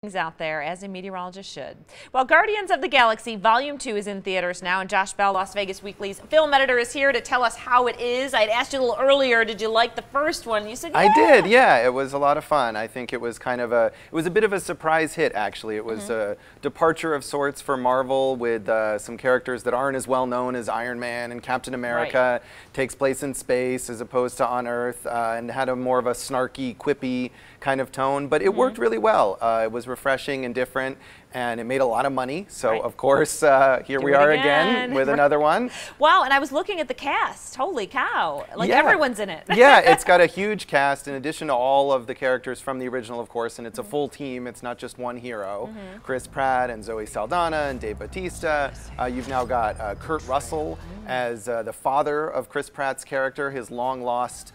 Out there, as a meteorologist should. Well, Guardians of the Galaxy Volume 2 is in theaters now, and Josh Bell, Las Vegas Weekly's film editor, is here to tell us how it is. I'd asked you a little earlier, did you like the first one? You said, yeah. I did, yeah. It was a lot of fun. I think it was a bit of a surprise hit, actually. It was a departure of sorts for Marvel with some characters that aren't as well known as Iron Man and Captain America. Right. Takes place in space as opposed to on Earth, and had a more of a snarky, quippy kind of tone, but it worked really well. It was refreshing and different, and it made a lot of money. So of course, here we are again with another one. Wow, and I was looking at the cast. Holy cow! Like everyone's in it. Yeah, it's got a huge cast in addition to all of the characters from the original, of course, and it's a full team. It's not just one hero. Chris Pratt and Zoe Saldana and Dave Bautista. You've now got Kurt Russell as the father of Chris Pratt's character, his long lost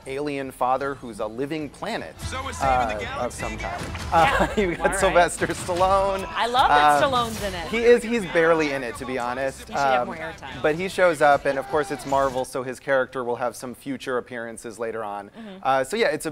alien father who's a living planet of some kind. You've got Sylvester Stallone. I love that Stallone's in it. He's barely in it, to be honest. He should have more airtime. But he shows up, and of course it's Marvel, so his character will have some future appearances later on. So yeah, it's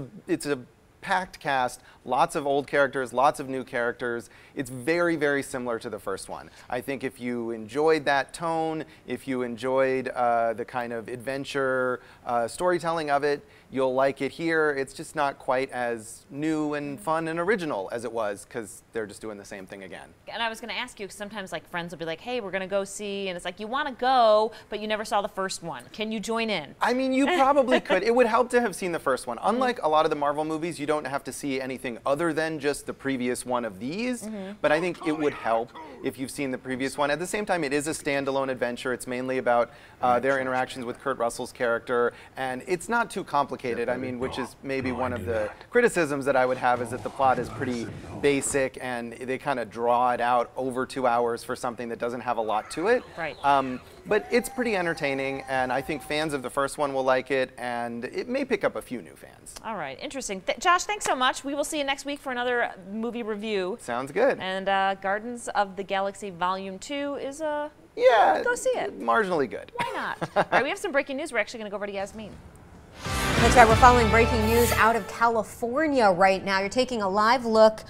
a packed cast, lots of old characters, lots of new characters. It's very, very similar to the first one. I think if you enjoyed that tone, if you enjoyed the kind of adventure storytelling of it, you'll like it here. It's just not quite as new and fun and original as it was, because they're just doing the same thing again. And I was going to ask you, because sometimes like friends will be like, hey, we're going to go see, and it's like, you want to go, but you never saw the first one. Can you join in? I mean, you probably could. It would help to have seen the first one. Unlike a lot of the Marvel movies, you don't have to see anything other than just the previous one of these, but I think it would help if you've seen the previous one. At the same time, it is a standalone adventure. It's mainly about their interactions with Kurt Russell's character, and it's not too complicated. I mean, which is maybe one of the criticisms that I would have, is that the plot is pretty basic, and they kind of draw it out over 2 hours for something that doesn't have a lot to it. Right. But it's pretty entertaining, and I think fans of the first one will like it, and it may pick up a few new fans. All right, interesting. Josh, thanks so much. We will see you next week for another movie review. Sounds good. And Guardians of the Galaxy Volume 2 is yeah, go see it. Marginally good. Why not? All right, we have some breaking news. We're actually going to go over to Yasmin. That's right, we're following breaking news out of California right now. You're taking a live look